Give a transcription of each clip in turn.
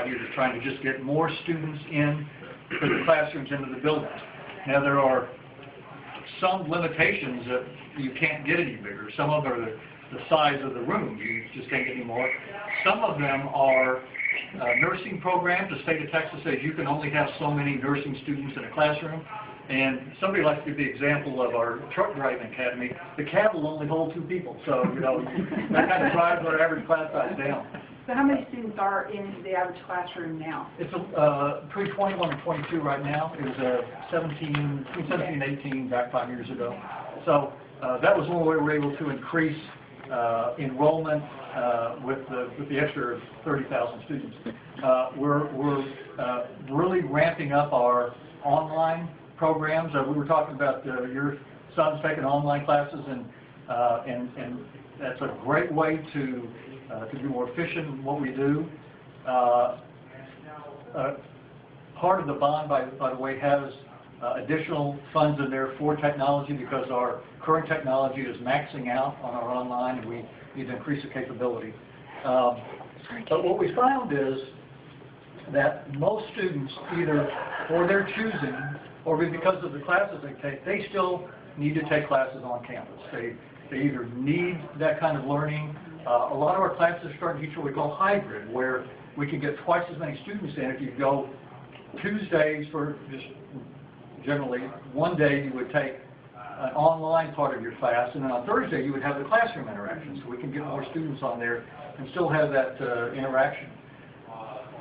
about it is trying to just get more students in to the classrooms, into the buildings. Now, there are some limitations that you can't get any bigger. Some of them are the size of the room. You just can't get any more. Some of them are nursing programs. The state of Texas says you can only have so many nursing students in a classroom. And somebody likes to give the example of our truck driving academy. The cab will only hold 2 people. So, that kind of drives our average class size down. So how many students are in the average classroom now? It's between 21 and 22 right now. It was between 17 and 18 back 5 years ago. So that was one way we were able to increase enrollment with the extra 30,000 students. We're really ramping up our online programs. We were talking about your son's taking online classes, and that's a great way to be more efficient in what we do. Part of the bond, by the way, has additional funds in there for technology, because our current technology is maxing out on our online, and we need to increase the capability. But what we found is that most students, either for their choosing or because of the classes they take, they still need to take classes on campus. They either need that kind of learning. A lot of our classes are starting to teach what we call hybrid, where we can get twice as many students in. If you go Tuesdays for just generally one day, you would take an online part of your class, and then on Thursday you would have the classroom interaction, so we can get more students on there and still have that interaction.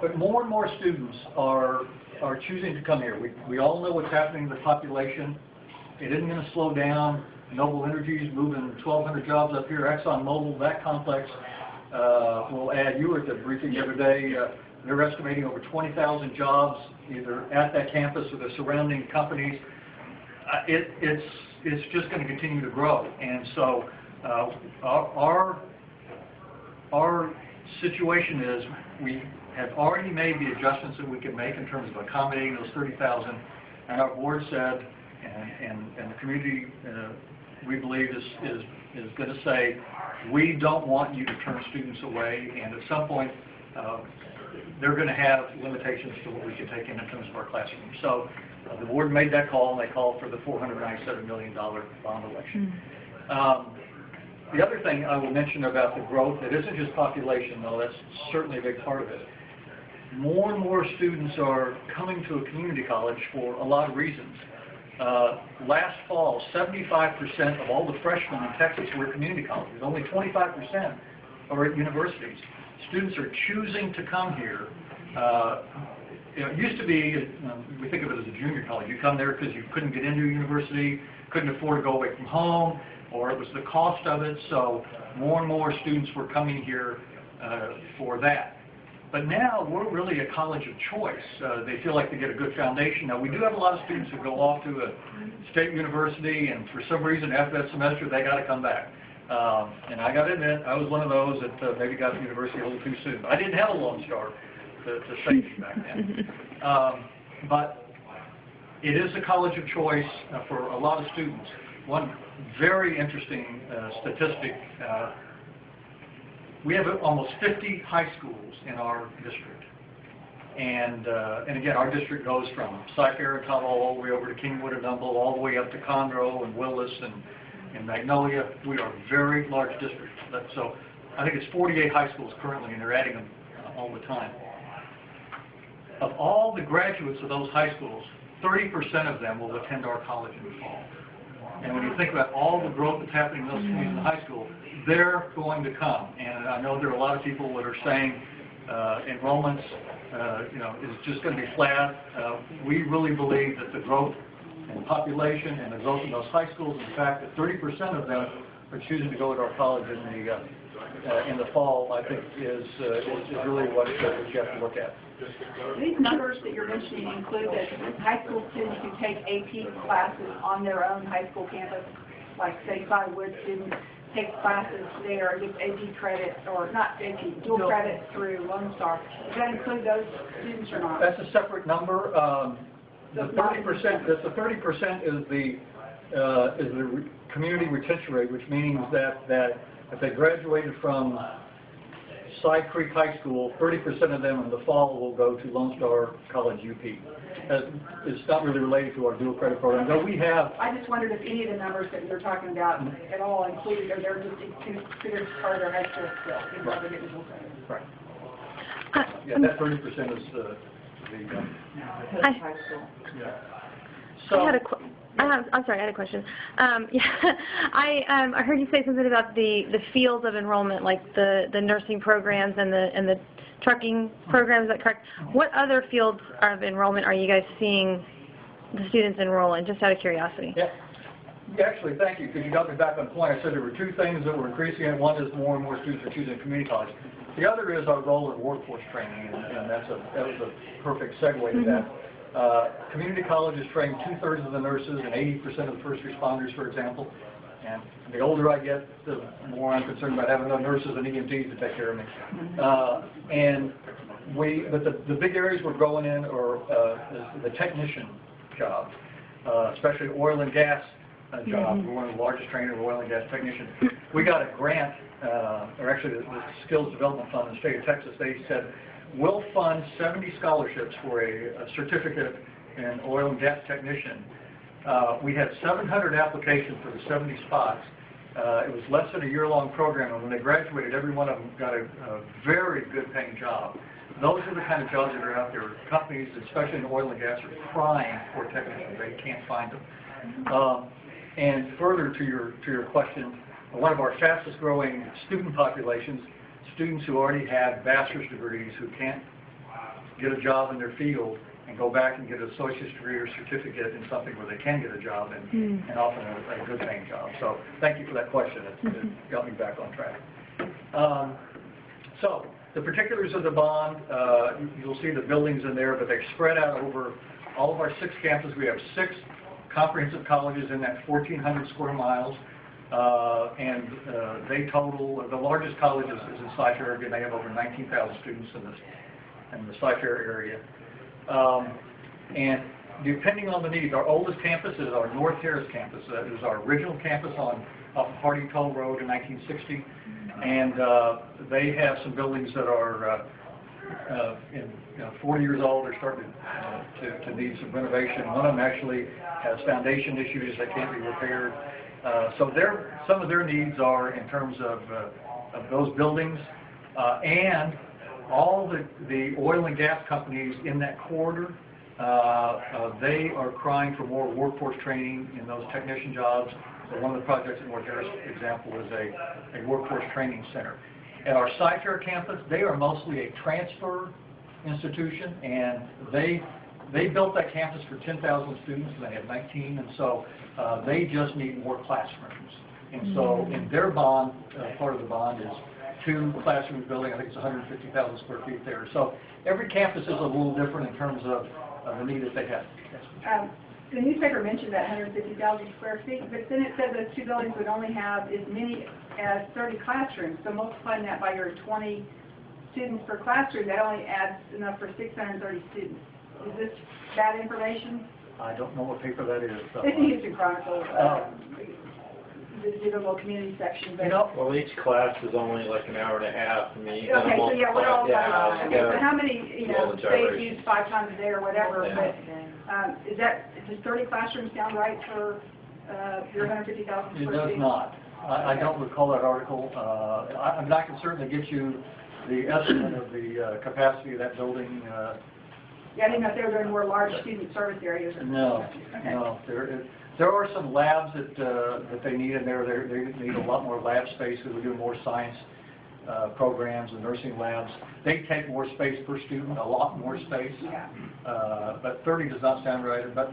But more and more students are choosing to come here. We all know what's happening to the population. It isn't going to slow down. Noble Energy is moving 1,200 jobs up here. ExxonMobil, that complex, will add. You were at the briefing the other day. They're estimating over 20,000 jobs either at that campus or the surrounding companies. It's just going to continue to grow. And so our situation is we have already made the adjustments that we can make in terms of accommodating those 30,000. And our board said, and the community, we believe, is going to say, we don't want you to turn students away, and at some point they're going to have limitations to what we can take in terms of our classroom. So the board made that call, and they called for the $497 million bond election. The other thing I will mention about the growth, it isn't just population, though. That's certainly a big part of it. More and more students are coming to a community college for a lot of reasons. Last fall, 75% of all the freshmen in Texas were at community colleges. Only 25% are at universities. Students are choosing to come here. It used to be, we think of it as a junior college. You come there because you couldn't get into a university, couldn't afford to go away from home, or it was the cost of it. So more and more students were coming here for that. But now we're really a college of choice. They feel like they get a good foundation. Now, we do have a lot of students who go off to a state university, and for some reason after that semester they got to come back. And I got to admit, I was one of those that maybe got to university a little too soon. I didn't have a Lone Star to save me back then. But it is a college of choice for a lot of students. One very interesting statistic, we have almost 50 high schools in our district. And again, our district goes from Cyfair and Tuttle all the way over to Kingwood and Humboldt, all the way up to Conroe and Willis and Magnolia. We are a very large district. So I think it's 48 high schools currently, and they're adding them all the time. Of all the graduates of those high schools, 30% of them will attend our college in the fall. And when you think about all the growth that's happening in those communities in the high school, they're going to come. And I know there are a lot of people that are saying enrollments, is just going to be flat. We really believe that the growth in population and the growth in those high schools, and the fact that 30% of them are choosing to go to our college in the fall, I think is really what you have to look at. These numbers that you're mentioning include that high school students who take AP classes on their own high school campus, like say Wood students take classes there, get AP credit, or not AP, dual credit through Lone Star. Does that include those students or not? That's a separate number. The 30%. The 30% is the community retention rate, which means that if they graduated from Side Creek High School, 30% of them in the fall will go to Lone Star College UP. It's not really related to our dual credit program. No, we have. I just wondered if any of the numbers that you're talking about at all included, or they're just considered part of their high school still, even though they're getting dual credit. Right. Yeah, that 30% is the high school. Yeah. So, I'm sorry, I had a question. Yeah, I heard you say something about the fields of enrollment, like the nursing programs and the trucking programs. Is that correct? What other fields of enrollment are you guys seeing the students enroll in? Just out of curiosity. yeah. Actually, thank you, because you got me back on point. I said there were two things that were increasing, and one is more and more students are choosing community college. The other is our role in workforce training, and that was a perfect segue to that. Community colleges train 2/3 of the nurses and 80% of the first responders, for example. And the older I get, the more I'm concerned about having enough nurses and EMTs to take care of me. But the big areas we're growing in are the technician jobs, especially oil and gas jobs. We're one of the largest trainers of oil and gas technicians. We got a grant, or actually the Skills Development Fund in the state of Texas. They said, we'll fund 70 scholarships for a certificate in oil and gas technician. We had 700 applications for the 70 spots. It was less than a year-long program, and when they graduated, every one of them got a very good paying job. Those are the kind of jobs that are out there. Companies, especially in oil and gas, are crying for technicians. They can't find them. And further to your question, one of our fastest growing student populations, students who already have bachelor's degrees who can't get a job in their field and go back and get an associate's degree or certificate in something where they can get a job and often a good paying job. So thank you for that question. It got me back on track. So the particulars of the bond, you'll see the buildings in there, but they're spread out over all of our 6 campuses. We have 6 comprehensive colleges in that 1,400 square miles. And they total, the largest college is in Cyfair, and they have over 19,000 students in the Cyfair area. And depending on the needs, our oldest campus is our North Harris campus. It was our original campus off of Harding Toll Road in 1960. And they have some buildings that are 40 years old. They're starting to need some renovation. One of them actually has foundation issues that can't be repaired. So some of their needs are in terms of those buildings, and all the oil and gas companies in that corridor, they are crying for more workforce training in those technician jobs. So one of the projects at North Harris, for example, is a workforce training center. At our Cyfair campus, they are mostly a transfer institution, and they built that campus for 10,000 students, and they have 19, and so they just need more classrooms. And so in their bond, part of the bond is 2 classrooms building. I think it's 150,000 square feet there. So every campus is a little different in terms of the need that they have. The newspaper mentioned that 150,000 square feet, but then it said those 2 buildings would only have as many as 30 classrooms. So multiplying that by your 20 students per classroom, that only adds enough for 630 students. Is this bad information? I don't know what paper that is. So. It's the Houston Chronicle, the little community section. But well, each class is only like an hour and a half for me. Okay, so yeah, we're all so how many, they use 5 times a day or whatever, but does 30 classrooms sound right for your 150,000 square feet? It does not. I don't recall that article. I can certainly get you the estimate of the capacity of that building. Yeah, I didn't know if they were doing more large student service areas. No, okay. No. There are some labs that they need in there. They need a lot more lab space because we do more science programs and nursing labs. They take more space per student, a lot more space. Yeah. But 30 does not sound right. But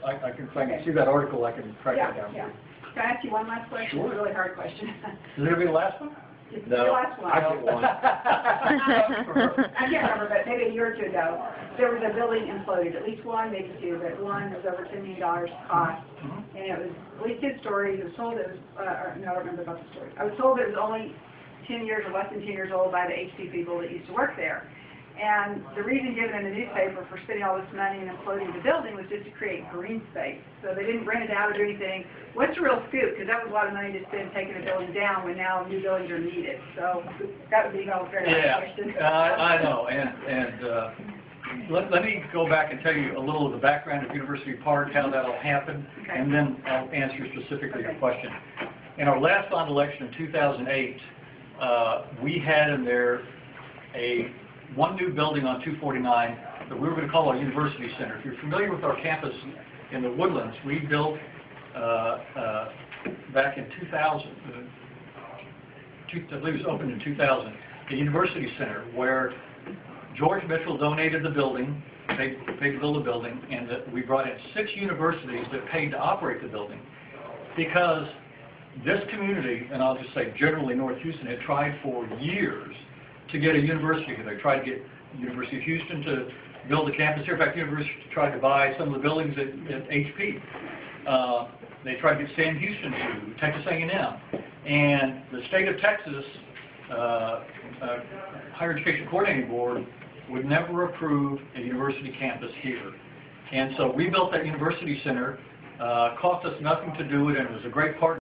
I can see that article. I can track that down. Yeah. Can I ask you one last question? Sure. It's a really hard question. Is it going to be the last one? No, the last one. I get one. I can't remember, but maybe a year or 2 ago, there was a building imploded, at least one, maybe 2, but one was over $10 million cost, and it was, at least his story, it was told it was, no, I don't remember about the story. I was told it was only 10 years or less than 10 years old by the HP people that used to work there. And the reason given in the newspaper for spending all this money and imploding the building was just to create green space. So they didn't rent it out or do anything. What's the real scoop? Because that was a lot of money to spend taking a building down when now new buildings are needed. So that would be all very nice question. I know, let me go back and tell you a little of the background of University Park, how that all happened, Okay. and then I'll answer specifically your question. In our last bond election in 2008, we had in there one new building on 249 that we were going to call our University Center. If you're familiar with our campus in the Woodlands, we built back in 2000, I believe it was opened in 2000, the University Center, where George Mitchell donated the building, paid to build the building, and that we brought in 6 universities that paid to operate the building, because this community, and I'll just say generally North Houston, had tried for years to get a university here. They tried to get the University of Houston to build a campus here. In fact, the university tried to buy some of the buildings at HP. They tried to get Sam Houston to Texas A&M. And the state of Texas Higher Education Coordinating Board would never approve a university campus here. And so we built that university center. Cost us nothing to do it, and it was a great partnership.